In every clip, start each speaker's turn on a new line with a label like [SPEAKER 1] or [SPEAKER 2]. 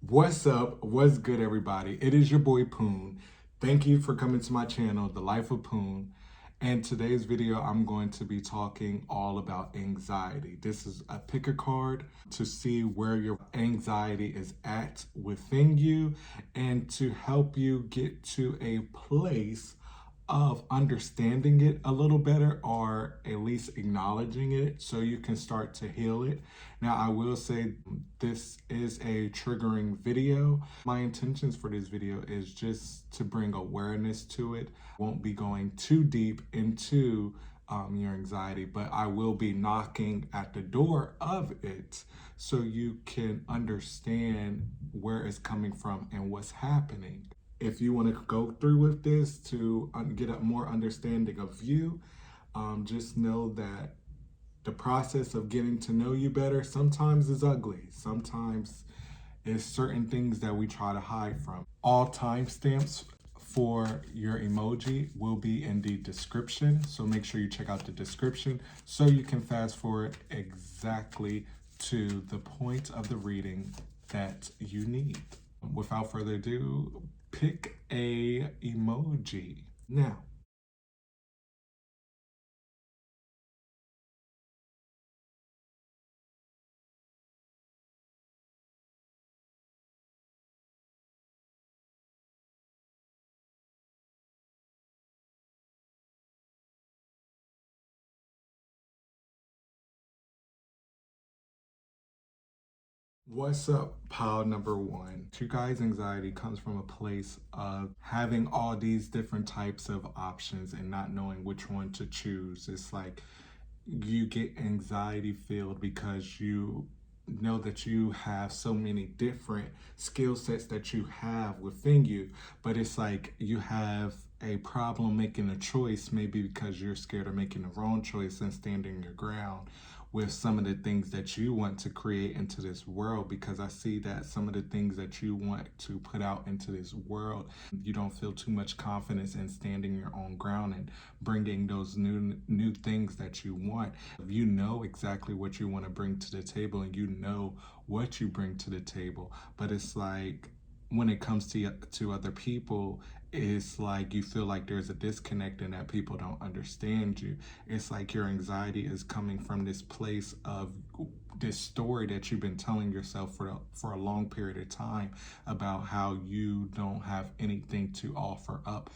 [SPEAKER 1] What's up? What's good, everybody? It is your boy Poon. Thank you for coming to my channel, The Life of Poon. And today's video, I'm going to be talking all about anxiety. This is a pick a card to see where your anxiety is at within you and to help you get to a place of understanding it a little better, or at least acknowledging it so you can start to heal it. Now, I will say this is a triggering video. My intentions for this video is just to bring awareness to it. Won't be going too deep into your anxiety, but I will be knocking at the door of it so you can understand where it's coming from and what's happening. If you want to go through with this to get a more understanding of you, just know that the process of getting to know you better sometimes is ugly. Sometimes it's certain things that we try to hide from. All timestamps for your emoji will be in the description. So make sure you check out the description so you can fast forward exactly to the point of the reading that you need. Without further ado, pick a emoji. Now, what's up, pile number one? You guys' anxiety comes from a place of having all these different types of options and not knowing which one to choose. It's like you get anxiety filled because you know that you have so many different skill sets that you have within you, but it's like you have a problem making a choice, maybe because you're scared of making the wrong choice and standing your ground with some of the things that you want to create into this world. Because I see that some of the things that you want to put out into this world, you don't feel too much confidence in standing your own ground and bringing those new things that you want. You know exactly what you want to bring to the table, and you know what you bring to the table, but it's like when it comes to other people, it's like you feel like there's a disconnect and that people don't understand you. It's like your anxiety is coming from this place of this story that you've been telling yourself for a long period of time about how you don't have anything to offer up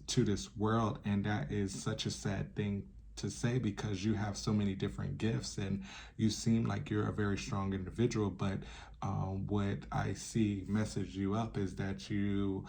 [SPEAKER 1] to this world. And that is such a sad thing to say, because you have so many different gifts and you seem like you're a very strong individual. But what I see message you up is that you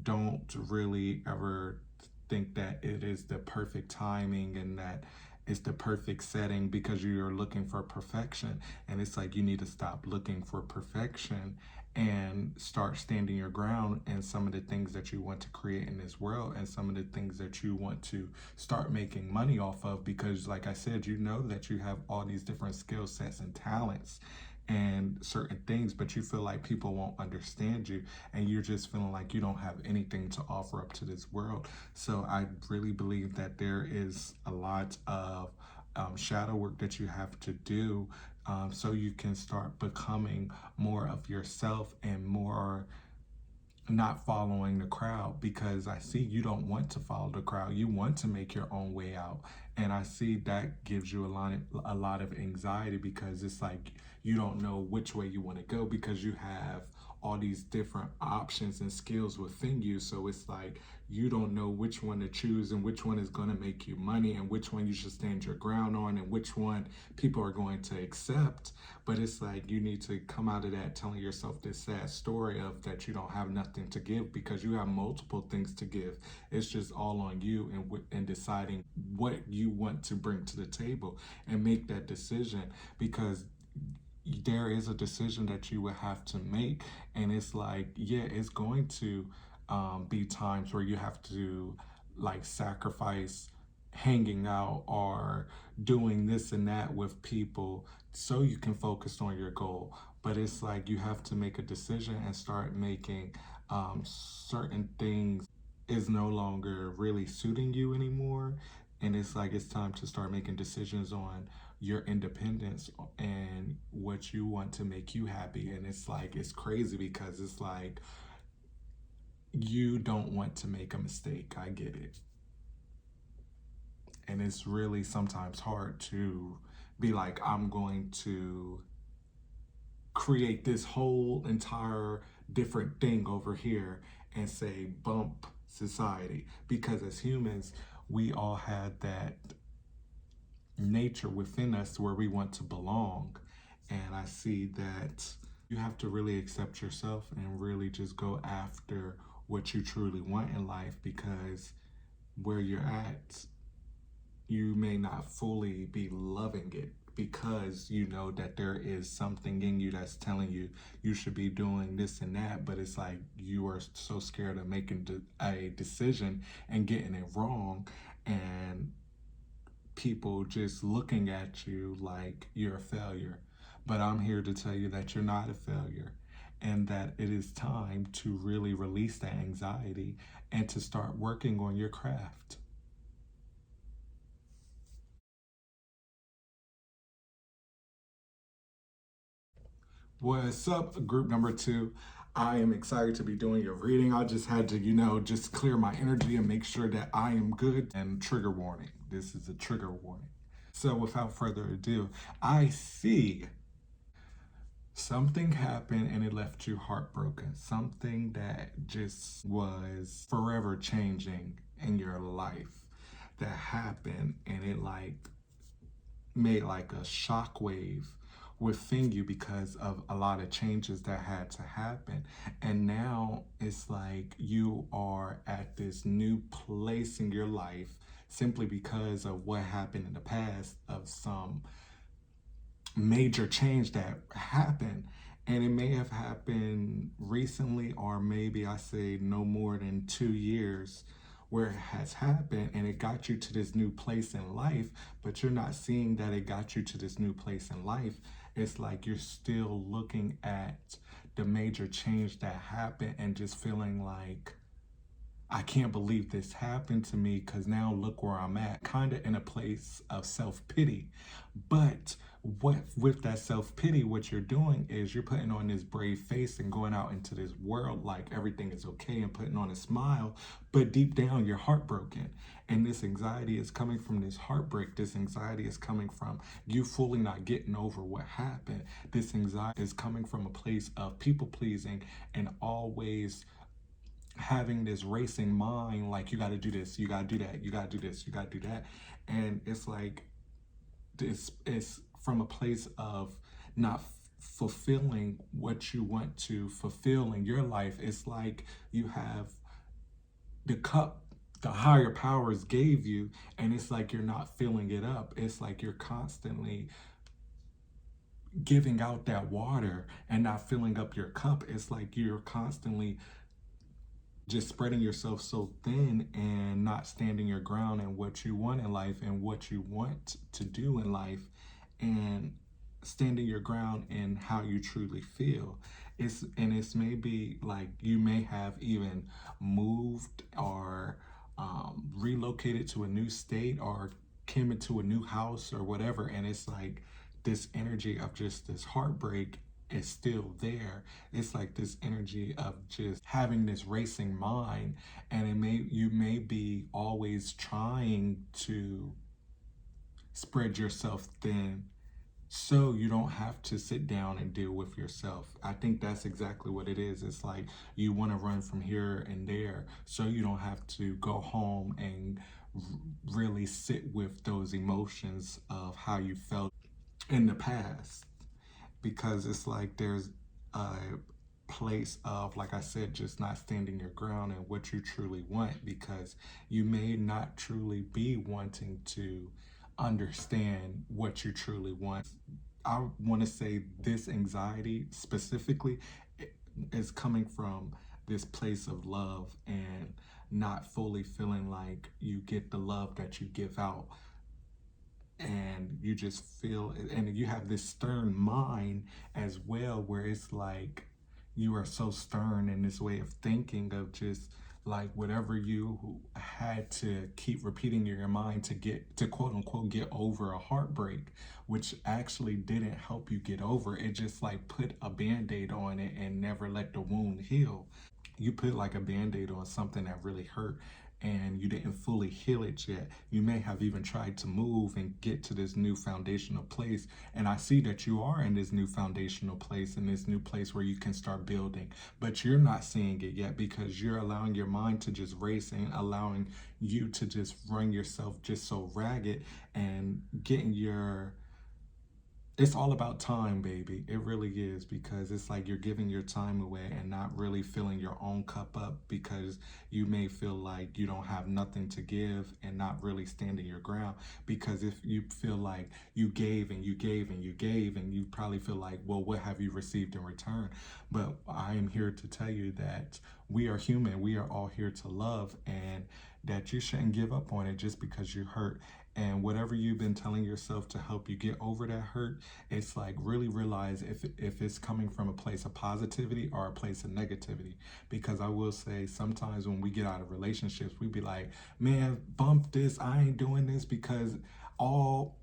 [SPEAKER 1] don't really ever think that it is the perfect timing and that it's the perfect setting, because you're looking for perfection. And it's like you need to stop looking for perfection and start standing your ground and some of the things that you want to create in this world and some of the things that you want to start making money off of. Because like I said, you know that you have all these different skill sets and talents and certain things, but you feel like people won't understand you and you're just feeling like you don't have anything to offer up to this world. So I really believe that there is a lot of shadow work that you have to do, so you can start becoming more of yourself and more not following the crowd. Because I see you don't want to follow the crowd. You want to make your own way out. And I see that gives you a lot of anxiety, because it's like you don't know which way you want to go, because you have all these different options and skills within you. So it's like you don't know which one to choose and which one is going to make you money and which one you should stand your ground on and which one people are going to accept. But it's like you need to come out of that telling yourself this sad story of that you don't have nothing to give, because you have multiple things to give. It's just all on you and deciding what you want to bring to the table and make that decision. Because there is a decision that you will have to make, and it's like, yeah, it's going to be times where you have to like sacrifice hanging out or doing this and that with people so you can focus on your goal. But it's like you have to make a decision and start making certain things is no longer really suiting you anymore. And it's like it's time to start making decisions on your independence and what you want to make you happy. And it's like, it's crazy because it's like, you don't want to make a mistake. I get it. And it's really sometimes hard to be like, I'm going to create this whole entire different thing over here and say bump society, because as humans we all had that nature within us where we want to belong. And I see that you have to really accept yourself and really just go after what you truly want in life, because where you're at, you may not fully be loving it, because you know that there is something in you that's telling you you should be doing this and that, but it's like you are so scared of making a decision and getting it wrong, and people just looking at you like you're a failure. But I'm here to tell you that you're not a failure, and that it is time to really release that anxiety and to start working on your craft. What's up, group number two? I am excited to be doing your reading. I just had to, just clear my energy and make sure that I am good. And trigger warning. This is a trigger warning. So, without further ado, I see something happened and it left you heartbroken. Something that just was forever changing in your life that happened, and it like made like a shockwave within you because of a lot of changes that had to happen. And now it's like you are at this new place in your life simply because of what happened in the past, of some major change that happened. And it may have happened recently, or maybe I say no more than 2 years where it has happened, and it got you to this new place in life, but you're not seeing that it got you to this new place in life. It's like you're still looking at the major change that happened and just feeling like, I can't believe this happened to me, because now look where I'm at, kind of in a place of self pity. But what with that self pity, what you're doing is you're putting on this brave face and going out into this world like everything is okay and putting on a smile, but deep down you're heartbroken. And this anxiety is coming from this heartbreak. This anxiety is coming from you fully not getting over what happened. This anxiety is coming from a place of people pleasing and always having this racing mind, like you got to do this, you got to do that, you got to do this, you got to do that. And it's like this is from a place of not fulfilling what you want to fulfill in your life. It's like you have the cup the higher powers gave you, and it's like you're not filling it up. It's like you're constantly giving out that water and not filling up your cup. It's like you're constantly just spreading yourself so thin and not standing your ground in what you want in life and what you want to do in life, and standing your ground in how you truly feel. It's maybe like you may have even moved or relocated to a new state or came into a new house or whatever, and it's like this energy of just this heartbreak is still there. It's like this energy of just having this racing mind, and you may be always trying to spread yourself thin so you don't have to sit down and deal with yourself. I think that's exactly what it is. It's like you want to run from here and there so you don't have to go home and really sit with those emotions of how you felt in the past, because it's like there's a place of, like I said, just not standing your ground and what you truly want, because you may not truly be wanting to understand what you truly want. I want to say this anxiety specifically is coming from this place of love and not fully feeling like you get the love that you give out, and you just feel, and you have this stern mind as well, where it's like you are so stern in this way of thinking of just like whatever you had to keep repeating in your mind to get to quote unquote get over a heartbreak, which actually didn't help you get over it, just like put a band-aid on it and never let the wound heal. You put like a band-aid on something that really hurt and you didn't fully heal it yet. You may have even tried to move and get to this new foundational place. And I see that you are in this new foundational place, in this new place where you can start building. But you're not seeing it yet because you're allowing your mind to just race and allowing you to just run yourself just so ragged and getting your it's all about time, baby. It really is because it's like you're giving your time away and not really filling your own cup up because you may feel like you don't have nothing to give and not really standing your ground. Because if you feel like you gave and you gave and you gave, and you probably feel like, well, what have you received in return? But I am here to tell you that we are human. We are all here to love, and that you shouldn't give up on it just because you hurt. And whatever you've been telling yourself to help you get over that hurt, it's like really realize if it's coming from a place of positivity or a place of negativity. Because I will say sometimes when we get out of relationships, we be like, man, bump this, I ain't doing this because all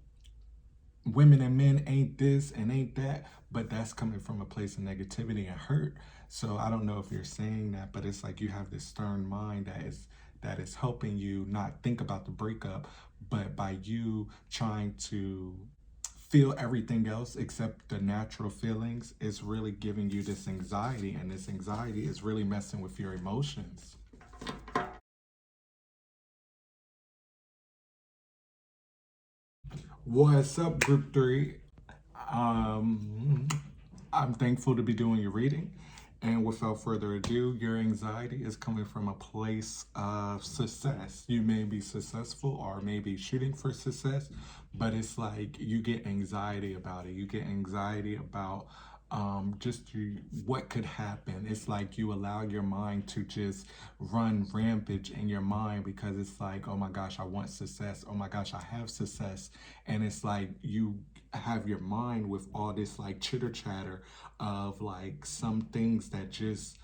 [SPEAKER 1] women and men ain't this and ain't that, but that's coming from a place of negativity and hurt. So I don't know if you're saying that, but it's like you have this stern mind that is helping you not think about the breakup, but by you trying to feel everything else except the natural feelings, is really giving you this anxiety, and this anxiety is really messing with your emotions. What's up, group three? Um, I'm thankful to be doing your reading. And without further ado, your anxiety is coming from a place of success. You may be successful or maybe shooting for success, but it's like you get anxiety about it. You get anxiety about what could happen. It's like you allow your mind to just run rampage in your mind because it's like, oh my gosh, I want success. Oh my gosh, I have success. And it's like you have your mind with all this like chitter chatter of like some things that just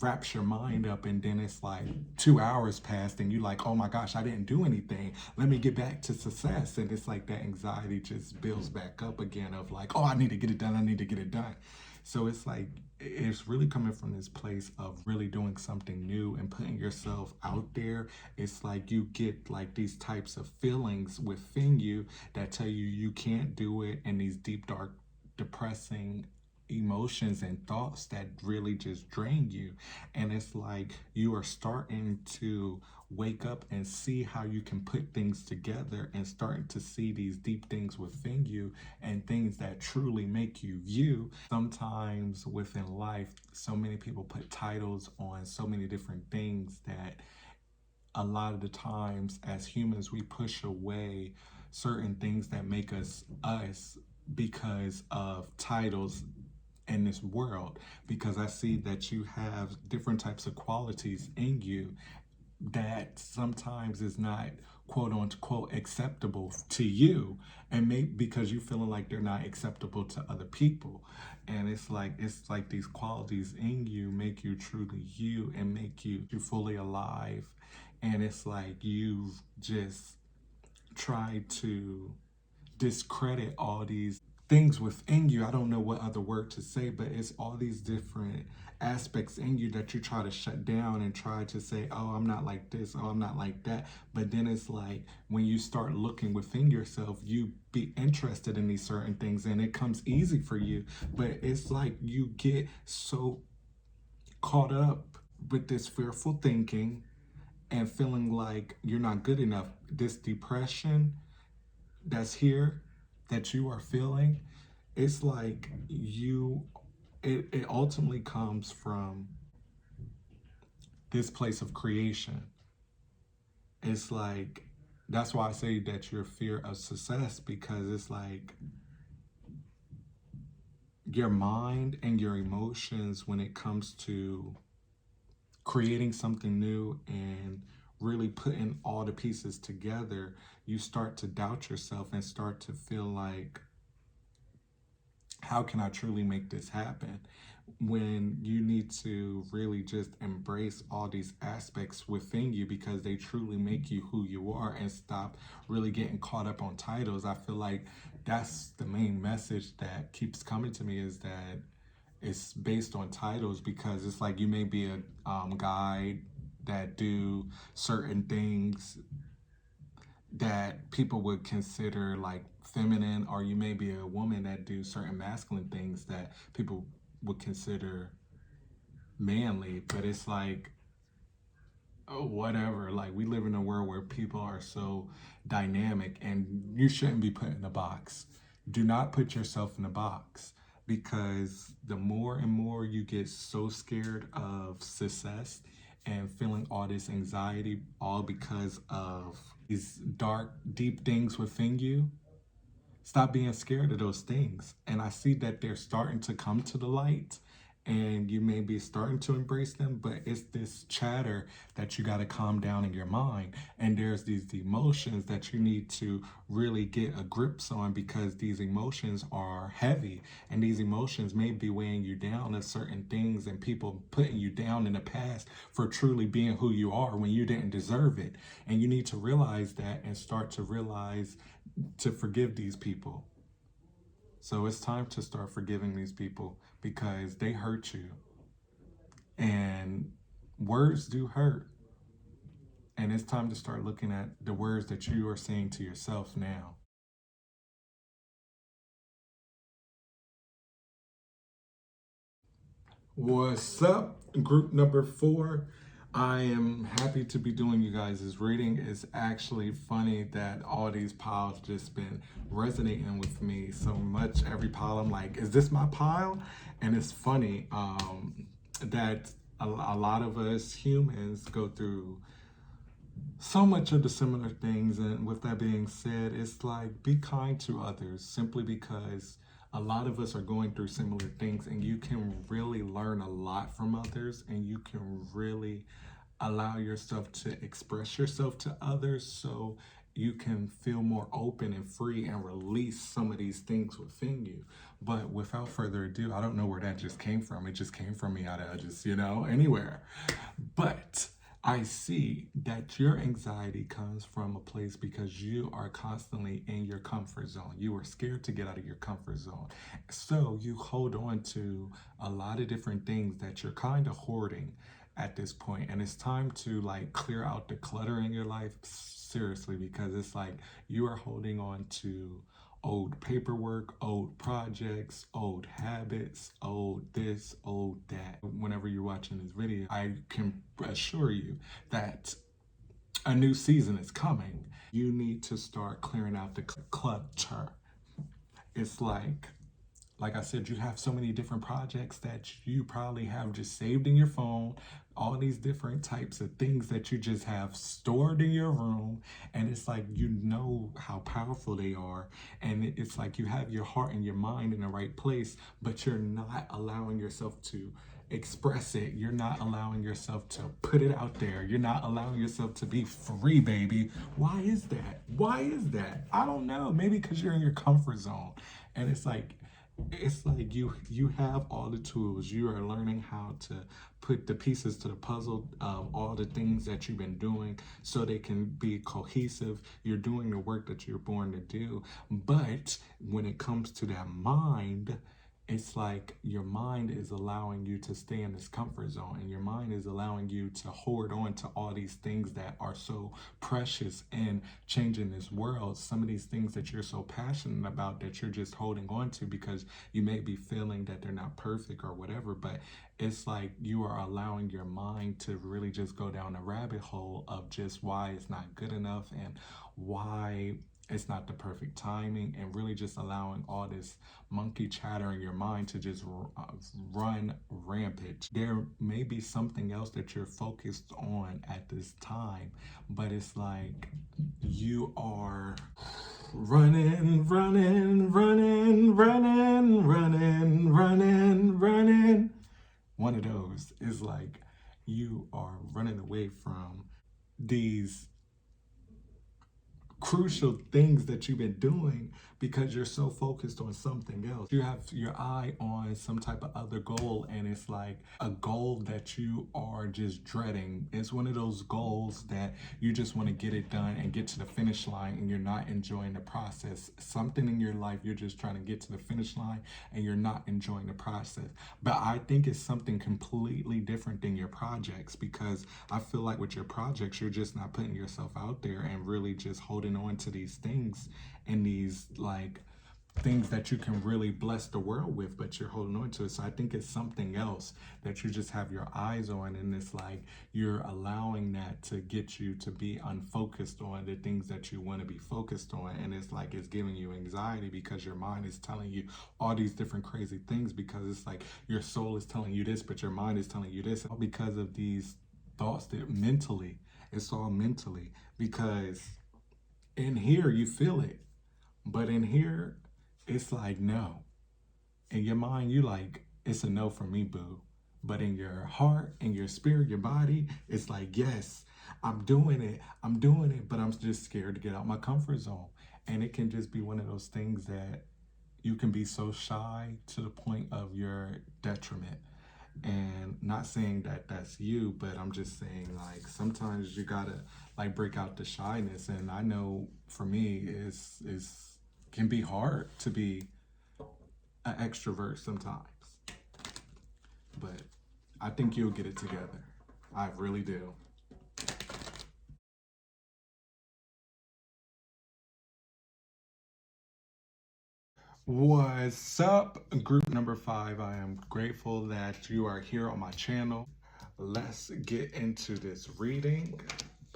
[SPEAKER 1] wraps your mind up, and then it's like 2 hours passed and you like, oh my gosh, I didn't do anything, let me get back to success. And it's like that anxiety just builds back up again of like, oh, I need to get it done, I need to get it done. So it's like it's really coming from this place of really doing something new and putting yourself out there. It's like you get like these types of feelings within you that tell you you can't do it, and these deep dark depressing emotions and thoughts that really just drain you. And it's like you are starting to wake up and see how you can put things together and starting to see these deep things within you and things that truly make you you. Sometimes within life, so many people put titles on so many different things that a lot of the times as humans we push away certain things that make us us because of titles in this world. Because I see that you have different types of qualities in you that sometimes is not quote unquote acceptable to you, and maybe because you feeling like they're not acceptable to other people. And it's like these qualities in you make you truly you and make you fully alive. And it's like you just try to discredit all these things within you. I don't know what other word to say, but it's all these different aspects in you that you try to shut down and try to say, oh, I'm not like this, oh, I'm not like that. But then it's like when you start looking within yourself, you be interested in these certain things and it comes easy for you. But it's like you get so caught up with this fearful thinking and feeling like you're not good enough. This depression that's here that you are feeling, it's like it ultimately comes from this place of creation. It's like that's why I say that your fear of success, because it's like your mind and your emotions when it comes to creating something new and really putting all the pieces together, you start to doubt yourself and start to feel like, how can I truly make this happen? when you need to really just embrace all these aspects within you because they truly make you who you are and stop really getting caught up on titles. I feel like that's the main message that keeps coming to me, is that it's based on titles, because it's like you may be a guy that do certain things that people would consider like feminine, or you may be a woman that do certain masculine things that people would consider manly. But it's like, oh, whatever, like we live in a world where people are so dynamic, and you shouldn't be put in a box. Do not put yourself in a box, because the more and more you get so scared of success and feeling all this anxiety, all because of these dark deep things within you, stop being scared of those things. And I see that they're starting to come to the light, and you may be starting to embrace them, but it's this chatter that you got to calm down in your mind. And there's these emotions that you need to really get a grip on, because these emotions are heavy, and these emotions may be weighing you down to certain things and people putting you down in the past for truly being who you are when you didn't deserve it. And you need to realize that and start to realize to forgive these people. So it's time to start forgiving these people because they hurt you. And words do hurt. And it's time to start looking at the words that you are saying to yourself now. What's up, group number 4? I am happy to be doing you guys' reading. It's actually funny that all these piles just been resonating with me so much. Every pile, I'm like, is this my pile? And it's funny that a lot of us humans go through so much of the similar things. And with that being said, it's like, be kind to others, simply because a lot of us are going through similar things, and you can really learn a lot from others, and you can really allow yourself to express yourself to others, so you can feel more open and free and release some of these things within you. But without further ado, I don't know where that just came from. It just came from me out of just, anywhere. But I see that your anxiety comes from a place because you are constantly in your comfort zone. You are scared to get out of your comfort zone. So you hold on to a lot of different things that you're kind of hoarding at this point. And it's time to like clear out the clutter in your life, seriously, because it's like you are holding on to old paperwork, old projects, old habits, old this, old that. Whenever you're watching this video, I can assure you that a new season is coming. You need to start clearing out the clutter. It's like I said, you have so many different projects that you probably have just saved in your phone, all these different types of things that you just have stored in your room. And it's like, you know how powerful they are. And it's like you have your heart and your mind in the right place, but you're not allowing yourself to express it. You're not allowing yourself to put it out there. You're not allowing yourself to be free, baby. Why is that? Why is that? I don't know. Maybe because you're in your comfort zone. And it's like you have all the tools. You are learning how to put the pieces to the puzzle of all the things that you've been doing so they can be cohesive. You're doing the work that you're born to do. But when it comes to that mind, it's like your mind is allowing you to stay in this comfort zone, and your mind is allowing you to hoard on to all these things that are so precious and changing this world. Some of these things that you're so passionate about that you're just holding on to because you may be feeling that they're not perfect or whatever, but it's like you are allowing your mind to really just go down a rabbit hole of just why it's not good enough and why it's not the perfect timing, and really just allowing all this monkey chatter in your mind to just run rampant. There may be something else that you're focused on at this time, but it's like you are running, running, running, running, running, running, running. One of those is like you are running away from these crucial things that you've been doing because you're so focused on something else. You have your eye on some type of other goal, and it's like a goal that you are just dreading. It's one of those goals that you just want to get it done and get to the finish line, and you're not enjoying the process. Something in your life, you're just trying to get to the finish line and you're not enjoying the process. But I think it's something completely different than your projects, because I feel like with your projects, you're just not putting yourself out there and really just holding on to these things and these like things that you can really bless the world with, but you're holding on to it. So I think it's something else that you just have your eyes on, and it's like you're allowing that to get you to be unfocused on the things that you want to be focused on. And it's like it's giving you anxiety because your mind is telling you all these different crazy things, because it's like your soul is telling you this, but your mind is telling you this, all because of these thoughts that mentally, it's all mentally, because in here you feel it, but in here it's like no. In your mind, you like, it's a no for me, boo. But in your heart, in your spirit, your body, it's like, yes, I'm doing it. I'm doing it, but I'm just scared to get out my comfort zone. And it can just be one of those things that you can be so shy to the point of your detriment. And not saying that that's you, but I'm just saying like sometimes you gotta like break out the shyness. And I know for me, is can be hard to be an extrovert sometimes, but I think you'll get it together. I really do. What's up, group number 5? I am grateful that you are here on my channel. Let's get into this reading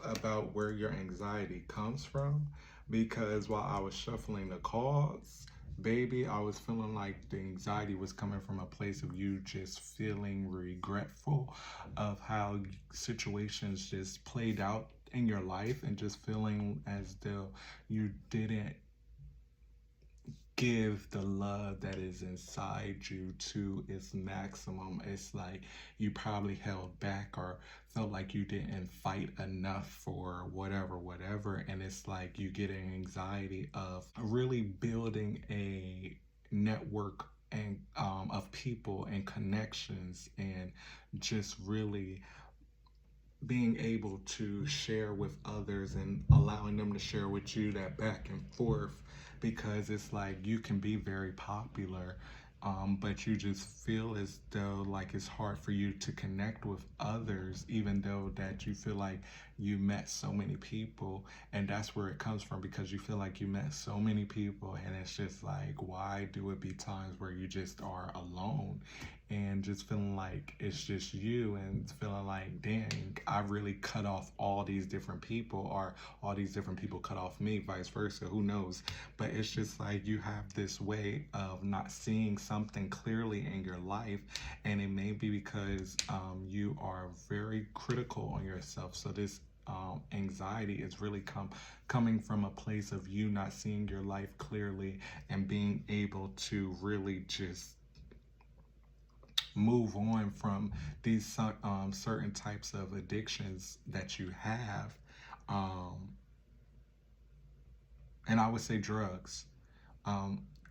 [SPEAKER 1] about where your anxiety comes from, because while I was shuffling the cards, baby, I was feeling like the anxiety was coming from a place of you just feeling regretful of how situations just played out in your life, and just feeling as though you didn't give the love that is inside you to its maximum. It's like you probably held back or felt like you didn't fight enough for whatever. And it's like you get an anxiety of really building a network and of people and connections, and just really being able to share with others and allowing them to share with you, that back and forth, because it's like you can be very popular, but you just feel as though like it's hard for you to connect with others, even though that you feel like you met so many people. And that's where it comes from, because you feel like you met so many people, and it's just like, why do it be times where you just are alone and just feeling like it's just you, and feeling like, dang, I really cut off all these different people, or all these different people cut off me, vice versa, who knows. But it's just like you have this way of not seeing something clearly in your life, and it may be because you are very critical on yourself. So this anxiety is really coming from a place of you not seeing your life clearly, and being able to really just move on from these certain types of addictions that you have. Um, and I would say drugs.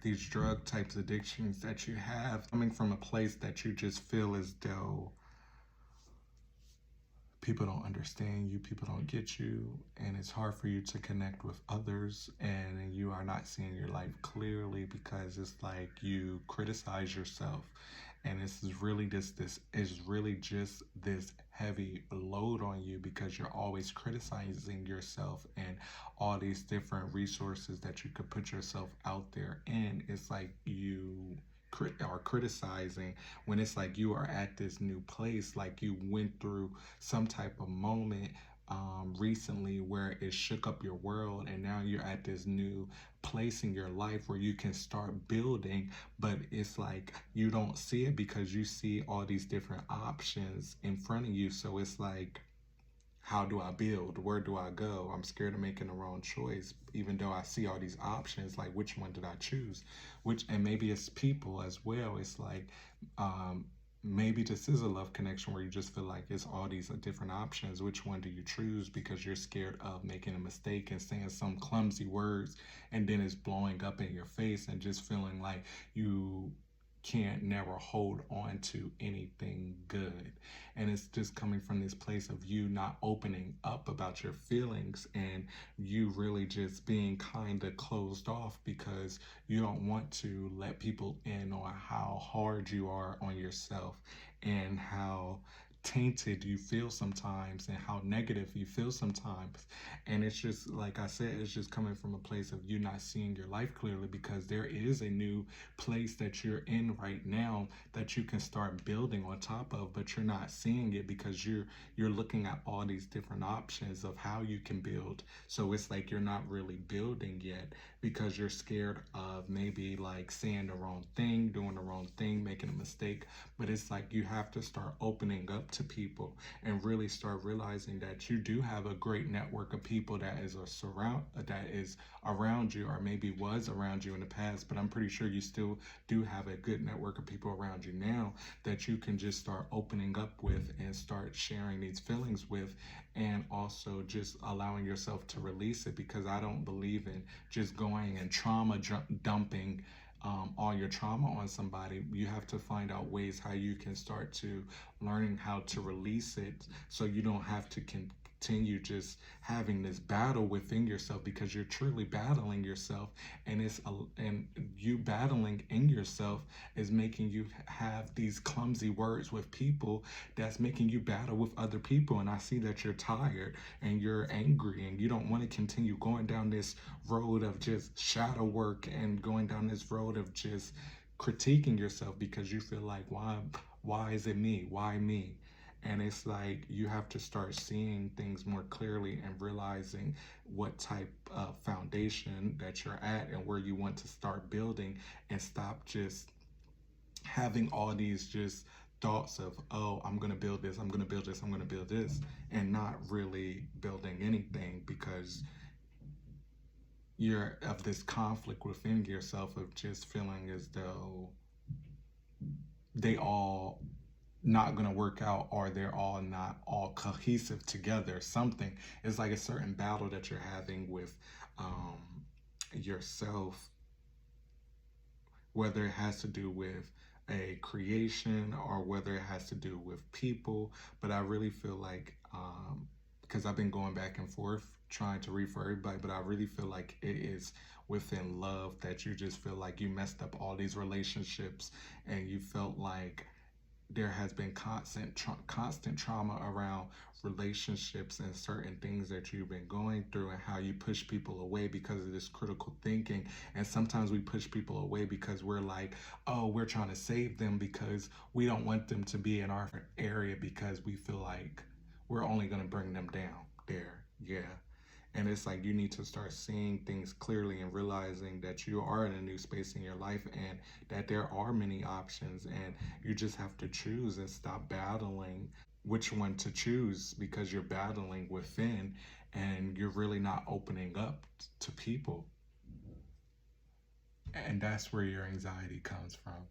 [SPEAKER 1] These drug types addictions that you have, coming from a place that you just feel as though people don't understand you, people don't get you, and it's hard for you to connect with others, and you are not seeing your life clearly because it's like you criticize yourself. And this is really just this is really just this heavy load on you, because you're always criticizing yourself and all these different resources that you could put yourself out there in. It's like you are criticizing, when it's like you are at this new place, like you went through some type of moment recently where it shook up your world, and now you're at this new place in your life where you can start building. But it's like you don't see it because you see all these different options in front of you. So it's like, how do I build? Where do I go? I'm scared of making the wrong choice, even though I see all these options. Like, which one did I choose? Which, and maybe it's people as well. It's like, um, maybe this is a love connection where you just feel like it's all these different options. Which one do you choose? Because you're scared of making a mistake and saying some clumsy words, and then it's blowing up in your face, and just feeling like you can't never hold on to anything good. And it's just coming from this place of you not opening up about your feelings, and you really just being kind of closed off because you don't want to let people in on how hard you are on yourself, and how tainted you feel sometimes, and how negative you feel sometimes. And it's just like I said, it's just coming from a place of you not seeing your life clearly, because there is a new place that you're in right now that you can start building on top of, but you're not seeing it because you're looking at all these different options of how you can build. So it's like you're not really building yet because you're scared of maybe like saying the wrong thing, doing the wrong thing, making a mistake. But it's like you have to start opening up to people and really start realizing that you do have a great network of people that is around you, or maybe was around you in the past. But I'm pretty sure you still do have a good network of people around you now that you can just start opening up with and start sharing these feelings with, and also just allowing yourself to release it. Because I don't believe in just going and dumping all your trauma on somebody. You have to find out ways how you can start to learning how to release it, so you don't have to continue just having this battle within yourself, because you're truly battling yourself. And and you battling in yourself is making you have these clumsy words with people, that's making you battle with other people. And I see that you're tired and you're angry, and you don't want to continue going down this road of just shadow work, and going down this road of just critiquing yourself, because you feel like, why is it me, why me? And it's like you have to start seeing things more clearly and realizing what type of foundation that you're at and where you want to start building, and stop just having all these just thoughts of, oh, I'm going to build this, I'm going to build this, I'm going to build this, and not really building anything, because you're of this conflict within yourself of just feeling as though they all not going to work out, or they're all not all cohesive together. Something, it's like a certain battle that you're having with um, yourself, whether it has to do with a creation or whether it has to do with people. But I really feel like, because I've been going back and forth trying to read for everybody, but I really feel like it is within love that you just feel like you messed up all these relationships, and you felt like there has been constant trauma around relationships and certain things that you've been going through, and how you push people away because of this critical thinking. And sometimes we push people away because we're like, oh, we're trying to save them because we don't want them to be in our area, because we feel like we're only going to bring them down there. Yeah. And it's like you need to start seeing things clearly and realizing that you are in a new space in your life, and that there are many options, and you just have to choose and stop battling which one to choose, because you're battling within, and you're really not opening up to people. And that's where your anxiety comes from.